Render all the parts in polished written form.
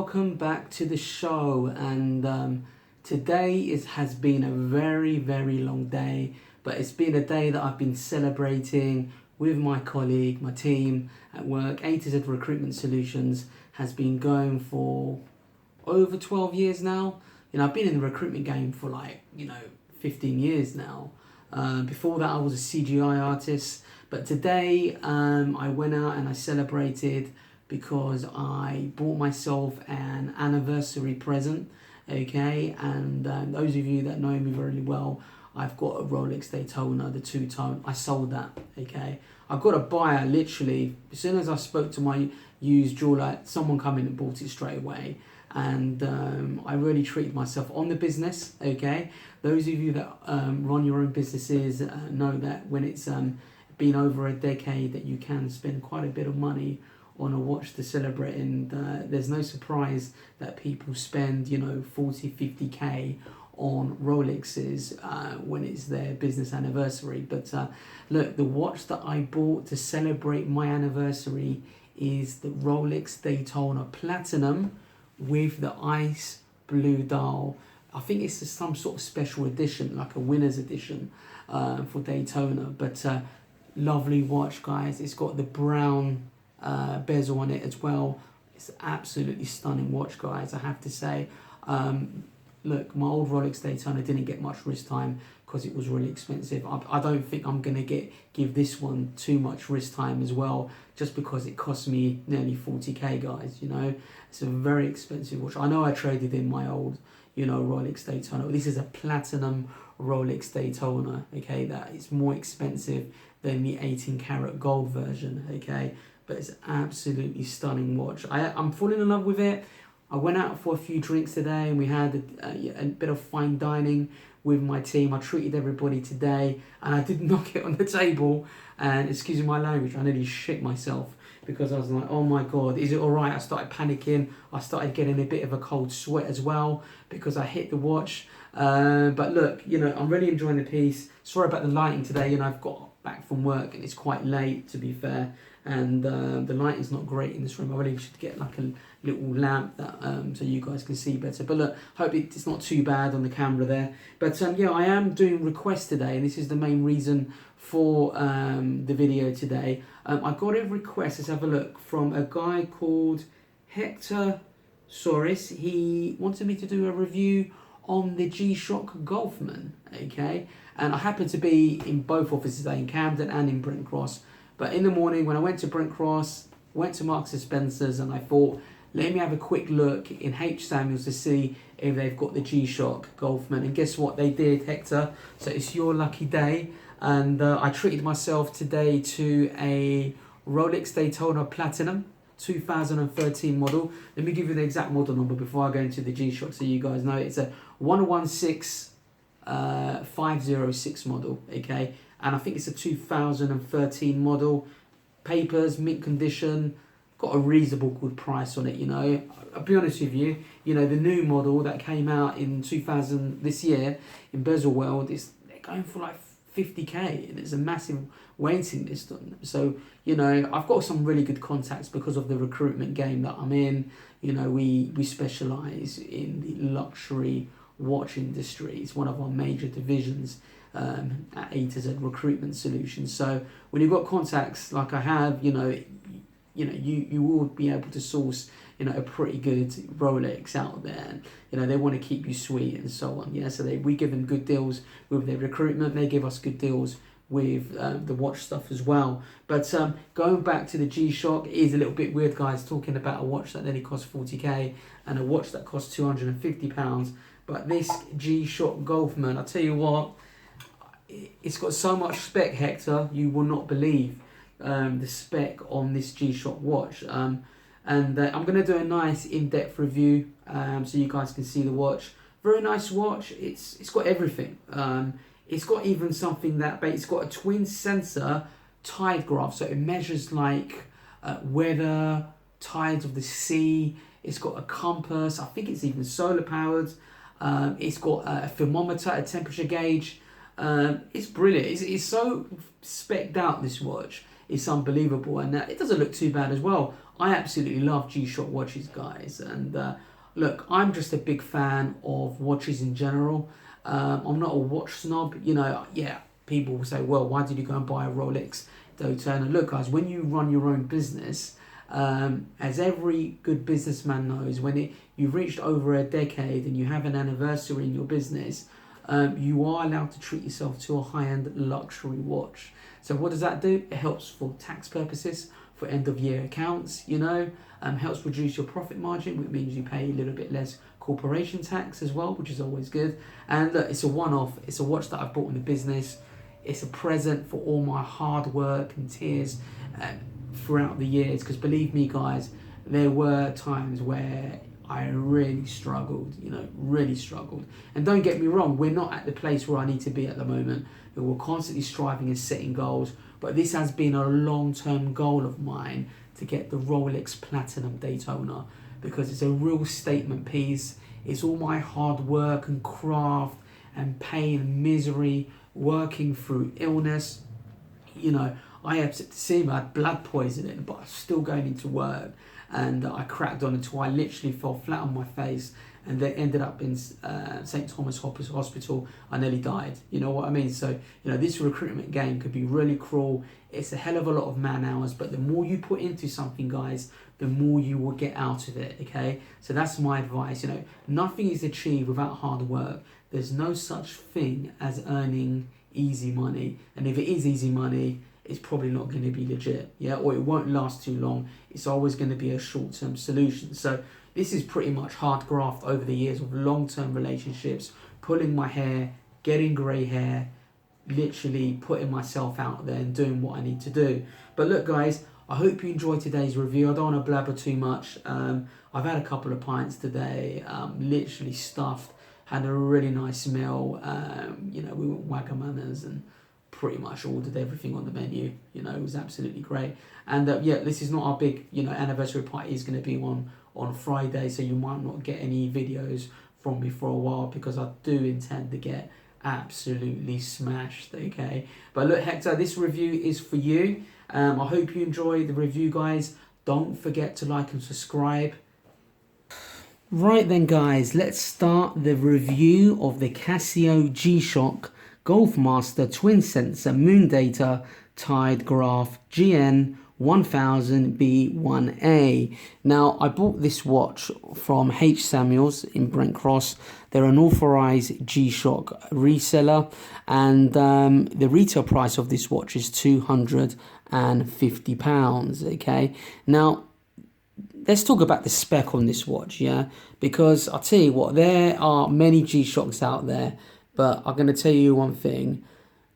welcome back to the show. And today has been a very, very long day, but it's been a day that I've been celebrating with my colleague, my team at work. A to Z Recruitment Solutions has been going for over 12 years now. I've been in the recruitment game for 15 years now. Before that, I was a CGI artist. But today, I went out and I celebrated because I bought myself an anniversary present, okay? And those of you that know me very well, I've got a Rolex Daytona, the two-tone. I sold that, okay? I got a buyer literally, as soon as I spoke to my used jeweler, someone come in and bought it straight away. And I really treated myself on the business, okay? Those of you that run your own businesses know that when it's been over a decade that you can spend quite a bit of money on a watch to celebrate, and there's no surprise that people spend 40, 50k on Rolexes when it's their business anniversary. But look, the watch that I bought to celebrate my anniversary is the Rolex Daytona Platinum with the ice blue dial. I think it's some sort of special edition, like a winner's edition for Daytona. But lovely watch, guys. It's got the brown bezel on it as well. It's an absolutely stunning watch, guys, I have to say. Look, my old Rolex Daytona didn't get much wrist time because it was really expensive. I don't think I'm going to give this one too much wrist time as well, just because it cost me nearly 40k, guys. It's a very expensive watch. I know I traded in my old Rolex Daytona. This is a platinum Rolex Daytona, okay? That is more expensive than the 18 karat gold version, okay? But it's absolutely stunning watch. I'm falling in love with it. I went out for a few drinks today and we had a bit of fine dining with my team. I treated everybody today and I did knock it on the table, and excuse my language, I nearly shit myself because I was like, oh my God, is it all right? I started panicking. I started getting a bit of a cold sweat as well because I hit the watch. But look, I'm really enjoying the piece. Sorry about the lighting today. I've got back from work and it's quite late, to be fair. And the light is not great in this room. I really should get like a little lamp that so you guys can see better. But look, hope it's not too bad on the camera there. But yeah, I am doing requests today, and this is the main reason for the video today. I got a request, let's have a look, from a guy called Hector Soris. He wanted me to do a review on the G-Shock Gulfman, okay? And I happened to be in both offices today, in Camden and in Brent Cross. But in the morning, when I went to Brent Cross, went to Marks and Spencer's, and I thought, let me have a quick look in H. Samuels to see if they've got the G-Shock Gulfman. And guess what? They did, Hector. So it's your lucky day. And I treated myself today to a Rolex Daytona Platinum 2013 model. Let me give you the exact model number before I go into the G-Shock so you guys know. It's a 116506 model, okay? And I think it's a 2013 model. Papers, mint condition, got a reasonable good price on it, I'll be honest with you, the new model that came out in 2000 this year in Bezel World, they're going for like 50k, and there's a massive waiting list on them. So, I've got some really good contacts because of the recruitment game that I'm in. We specialise in the luxury watch industry. It's one of our major divisions at A to Z Recruitment Solutions. So when you've got contacts like I have, you will be able to source a pretty good Rolex out there, and they want to keep you sweet and so on. So we give them good deals with their recruitment. They give us good deals with the watch stuff as well. But going back to the G-Shock, it is a little bit weird, guys, talking about a watch that only costs 40k and a watch that costs £250. But this G-Shock Gulfman, I tell you what, it's got so much spec, Hector, you will not believe the spec on this G-Shock watch. And I'm going to do a nice in-depth review so you guys can see the watch. Very nice watch. It's got everything. It's got even something but it's got a twin sensor tide graph, so it measures like weather, tides of the sea. It's got a compass. I think it's even solar powered. It's got a thermometer, a temperature gauge. It's brilliant. It's so specced out, this watch. it's unbelievable, and it doesn't look too bad as well. I absolutely love G-Shock watches, guys, and look, I'm just a big fan of watches in general. I'm not a watch snob, you know. Yeah, people will say, well, why did you go and buy a Rolex Daytona? Look, guys, when you run your own business, as every good businessman knows, when you've reached over a decade and you have an anniversary in your business, you are allowed to treat yourself to a high-end luxury watch. So what does that do? It helps for tax purposes, for end-of-year accounts, you know, helps reduce your profit margin, which means you pay a little bit less corporation tax as well, which is always good. And look, it's a one-off. It's a watch that I've bought in the business. It's a present for all my hard work and tears throughout the years, because believe me, guys, there were times where I really struggled, you know, really struggled. And don't get me wrong, we're not at the place where I need to be at the moment. We're constantly striving and setting goals, but this has been a long-term goal of mine to get the Rolex Platinum Daytona, because it's a real statement piece. It's all my hard work and craft and pain and misery, working through illness. You know, I had blood poisoning, but I was still going into work, and I cracked on until I literally fell flat on my face, and then ended up in St. Thomas Hospital. I nearly died. You know what I mean? So, you know, this recruitment game could be really cruel. It's a hell of a lot of man hours, but the more you put into something, guys, the more you will get out of it, okay? So that's my advice. You know, nothing is achieved without hard work. There's no such thing as earning easy money. And if it is easy money, it's probably not going to be legit, yeah? Or it won't last too long. It's always going to be a short-term solution. So this is pretty much hard graft over the years of long-term relationships, pulling my hair, getting grey hair, literally putting myself out there and doing what I need to do. But look, guys, I hope you enjoyed today's review. I don't want to blabber too much. I've had a couple of pints today, literally stuffed, had a really nice meal. You know, we went Wagamama's and pretty much ordered everything on the menu. You know, it was absolutely great. And yeah, this is not our big, you know, anniversary party. Is going to be on Friday, so you might not get any videos from me for a while, because I do intend to get absolutely smashed, okay? But look, Hector, this review is for you. I hope you enjoy the review, guys. Don't forget to like and subscribe. Right then, guys, let's start the review of the Casio G-Shock Gulfmaster Twin Sensor Moon Data Tide Graph GN 1000B1A. Now, I bought this watch from H. Samuels in Brent Cross. They're an authorized G-Shock reseller, and the retail price of this watch is £250, okay? Now, let's talk about the spec on this watch, yeah? Because I'll tell you what, there are many G-Shocks out there, but I'm going to tell you one thing.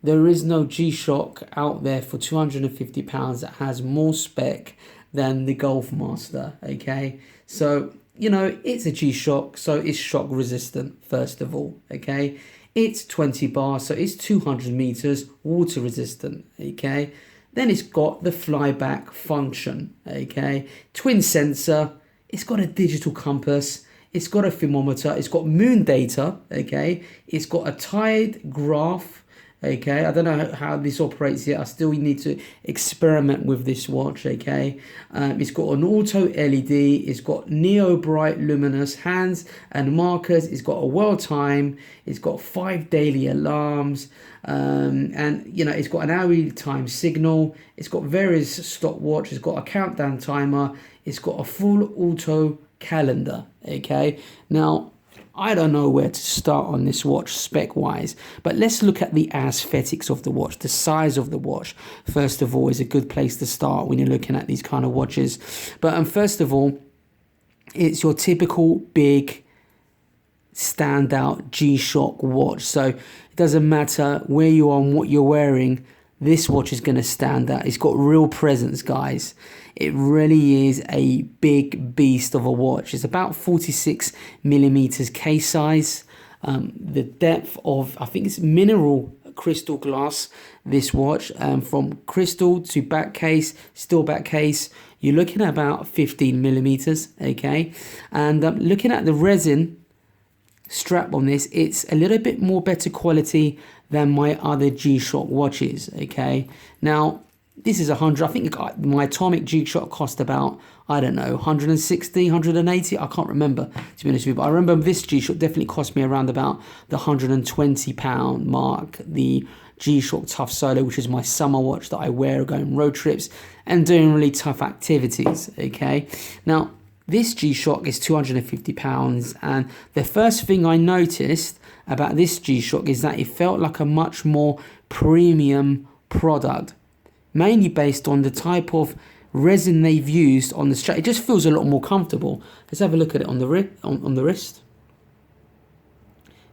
There is no G-Shock out there for £250 that has more spec than the Gulfmaster, okay? So, you know, it's a G-Shock, so it's shock resistant, first of all, okay? It's 20 bars, so it's 200 meters, water resistant, okay? Then it's got the flyback function, okay? Twin sensor, it's got a digital compass, it's got a thermometer, it's got moon data, okay? It's got a tide graph, okay? I don't know how this operates yet. I still need to experiment with this watch, okay? It's got an auto LED, it's got neo bright luminous hands and markers, it's got a world time, it's got 5 daily alarms, and you know, it's got an hourly time signal, it's got various stopwatch, it's got a countdown timer, it's got a full auto calendar, okay? Now, I don't know where to start on this watch spec-wise, but let's look at the aesthetics of the watch. The size of the watch, first of all, is a good place to start when you're looking at these kind of watches. But first of all, it's your typical big standout G-Shock watch. So it doesn't matter where you are and what you're wearing, this watch is going to stand out. It's got real presence, guys. It really is a big beast of a watch. It's about 46 millimeters case size. The depth of, I think it's mineral crystal glass, this watch. From crystal to back case, still back case, you're looking at about 15 millimeters, okay? And looking at the resin strap on this, it's a little bit more better quality than my other G-Shock watches, okay? Now, This is 100. I think my atomic G-Shock cost about, I don't know, 160, 180. I can't remember, to be honest with you. But I remember this G-Shock definitely cost me around about the £120 mark. The G-Shock Tough Solo, which is my summer watch that I wear going road trips and doing really tough activities, okay? Now, this G-Shock is £250, and the first thing I noticed about this G-Shock is that it felt like a much more premium product, mainly based on the type of resin they've used on the strap. It just feels a lot more comfortable. Let's have a look at it on the wrist.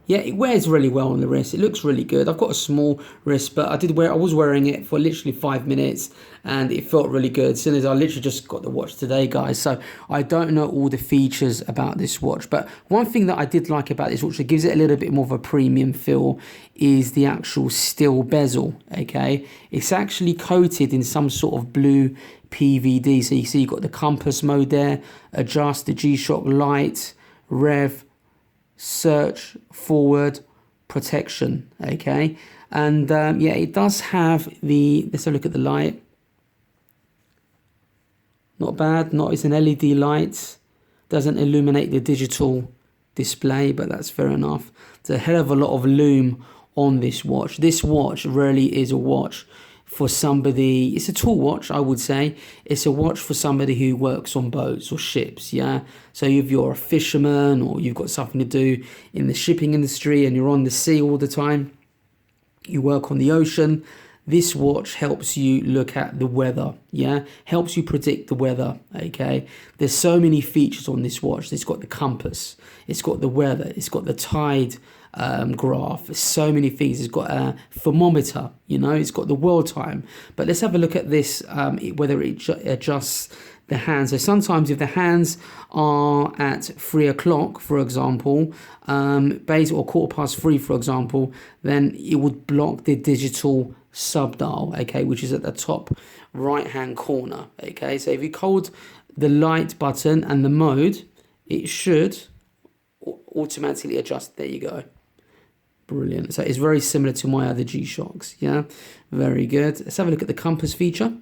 Yeah, it wears really well on the wrist. It looks really good. I've got a small wrist, but I was wearing it for literally 5 minutes and it felt really good. As soon as I literally just got the watch today, guys. So I don't know all the features about this watch, but one thing that I did like about this watch that gives it a little bit more of a premium feel is the actual steel bezel, okay? It's actually coated in some sort of blue PVD. So you see you've got the compass mode there, adjust, the G-Shock light, rev, search, forward, protection, okay? And yeah, it does have the, let's have a look at the light. Not bad. It's an LED light. Doesn't illuminate the digital display, but that's fair enough. There's a hell of a lot of lume on this watch. This watch really is a watch for somebody. It's a tall watch, I would say. It's a watch for somebody who works on boats or ships, yeah? So if you're a fisherman or you've got something to do in the shipping industry and you're on the sea all the time, you work on the ocean, this watch helps you look at the weather, yeah? Helps you predict the weather, okay? There's so many features on this watch. It's got the compass, it's got the weather, it's got the tide graph. There's so many things. It's got a thermometer, you know, it's got the world time. But let's have a look at this, whether it adjusts the hands. So sometimes if the hands are at 3 o'clock, for example, base or 3:15, for example, then it would block the digital subdial, okay, which is at the top right hand corner, okay? So if you hold the light button and the mode, it should automatically adjust. There you go. Brilliant. So it's very similar to my other G-Shocks, yeah? Very good. Let's have a look at the compass feature.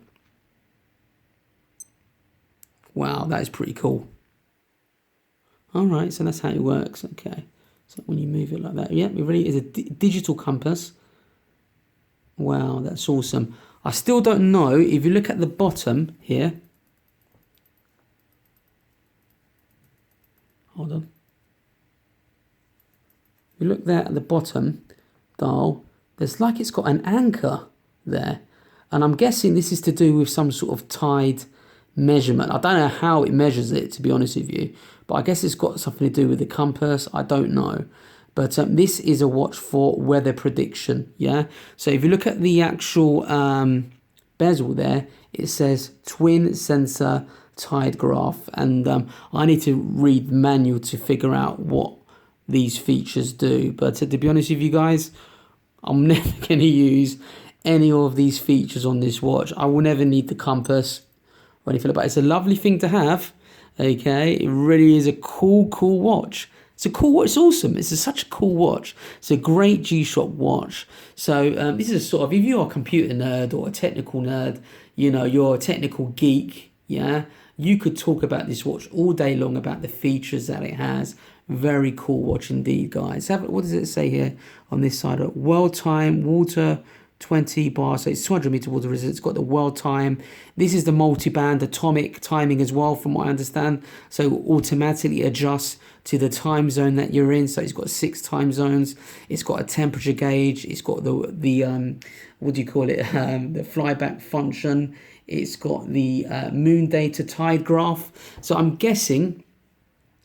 Wow, that is pretty cool. All right, so that's how it works, okay. So when you move it like that, yeah, it really is a digital compass. Wow, that's awesome. I still don't know, if you look at the bottom here. Hold on. You look there at the bottom dial, there's like it's got an anchor there. And I'm guessing this is to do with some sort of tide measurement. I don't know how it measures it, to be honest with you. But I guess it's got something to do with the compass. I don't know. But this is a watch for weather prediction, yeah? So if you look at the actual bezel there, it says twin sensor tide graph. And I need to read the manual to figure out what these features do. But to be honest with you guys, I'm never going to use any of these features on this watch. I will never need the compass or anything like that. It's a lovely thing to have, okay? It really is a cool watch. It's a cool watch. It's awesome. It's such a cool watch. It's a great G-Shock watch. So this is a sort of, if you're a computer nerd or a technical nerd, you know, you're a technical geek, yeah, you could talk about this watch all day long about the features that it has. Very cool watch indeed, guys. What does it say here on this side? World time, water, 20 bars. So it's 200 meter water resistance. It's got the world time. This is the multi-band atomic timing as well, from what I understand. So it will automatically adjusts to the time zone that you're in. So it's got 6 time zones. It's got a temperature gauge. It's got the what do you call it? The flyback function. It's got the moon data tide graph. So I'm guessing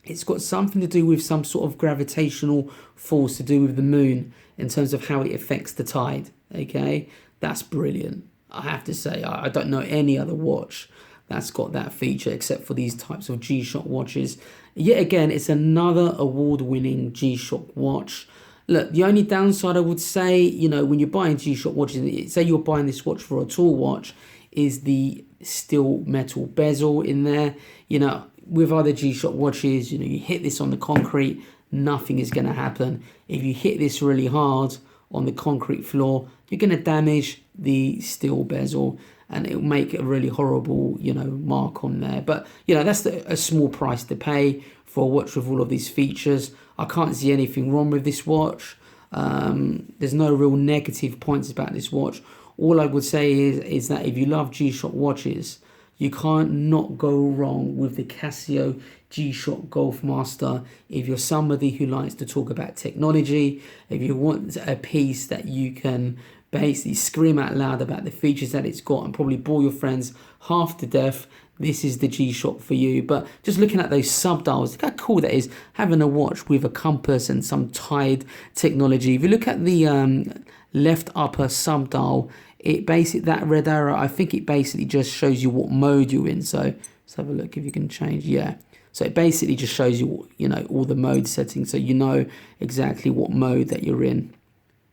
it's got something to do with some sort of gravitational force to do with the moon in terms of how it affects the tide, okay? That's brilliant. I have to say, I don't know any other watch that's got that feature except for these types of G-Shock watches. Yet again, it's another award-winning G-Shock watch. Look, the only downside I would say, you know, when you're buying G-Shock watches, say you're buying this watch for a tall watch, is the steel metal bezel in there. You know, with other G-Shock watches, you know, you hit this on the concrete, nothing is going to happen. If you hit this really hard on the concrete floor, you're going to damage the steel bezel. and it'll make a really horrible, you know, mark on there. But, you know, that's a small price to pay for a watch with all of these features. I can't see anything wrong with this watch. There's no real negative points about this watch. All I would say is that if you love G-Shock watches, you can't not go wrong with the Casio G-Shock Gulfmaster. If you're somebody who likes to talk about technology, if you want a piece that you can basically scream out loud about the features that it's got and probably bore your friends half to death, this is the G-Shock for you. But just looking at those subdials, look how cool that is, having a watch with a compass and some tied technology. If you look at the left upper subdial, it basically, that red arrow, I think it basically just shows you what mode you're in. So let's have a look if you can change. Yeah, so it basically just shows you, you know, all the mode settings, so you know exactly what mode that you're in.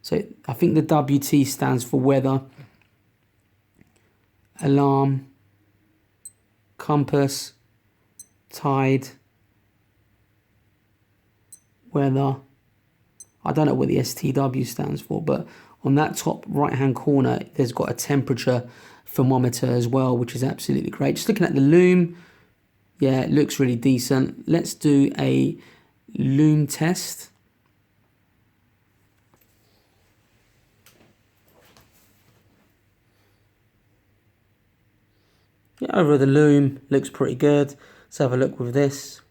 So I think the WT stands for weather, alarm, compass, tide, weather. I don't know what the STW stands for, but on that top right hand corner there's got a temperature thermometer as well, which is absolutely great. Just looking at the lume, yeah, it looks really decent. Let's do a lume test. Yeah, over the lume looks pretty good. Let's have a look with this.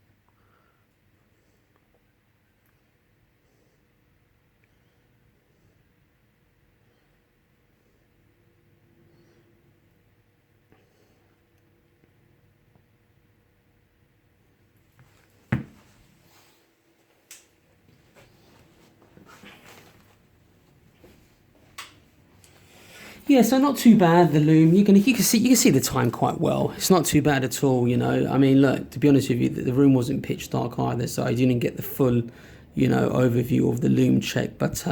Yeah, so not too bad, the lume. You can see the time quite well. It's not too bad at all, you know. I mean, look, to be honest with you, the room wasn't pitch dark either, so I didn't get the full, you know, overview of the lume check. But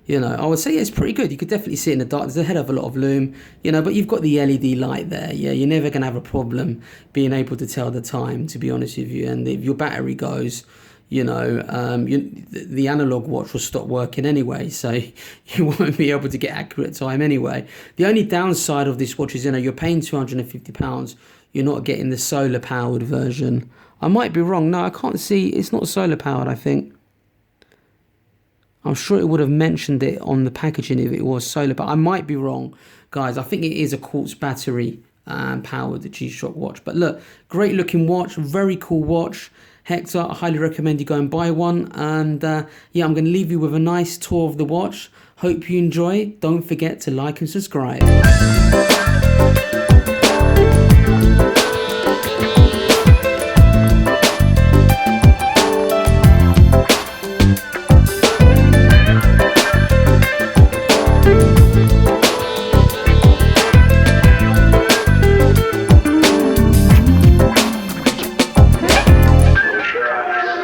you know, I would say yeah, it's pretty good. You could definitely see it in the dark. There's a head of a lot of lume, you know, but you've got the LED light there. Yeah, you're never gonna have a problem being able to tell the time, to be honest with you. And if your battery goes, you know, the analog watch will stop working anyway, so you won't be able to get accurate time anyway. The only downside of this watch is, you know, you're paying £250. You're not getting the solar powered version. I might be wrong. No, I can't see. It's not solar powered, I think. I'm sure it would have mentioned it on the packaging if it was solar, but I might be wrong, guys. I think it is a quartz battery powered, the G-Shock watch. But look, great looking watch, very cool watch. Hector, I highly recommend you go and buy one. And yeah, I'm going to leave you with a nice tour of the watch. Hope you enjoy. Don't forget to like and subscribe.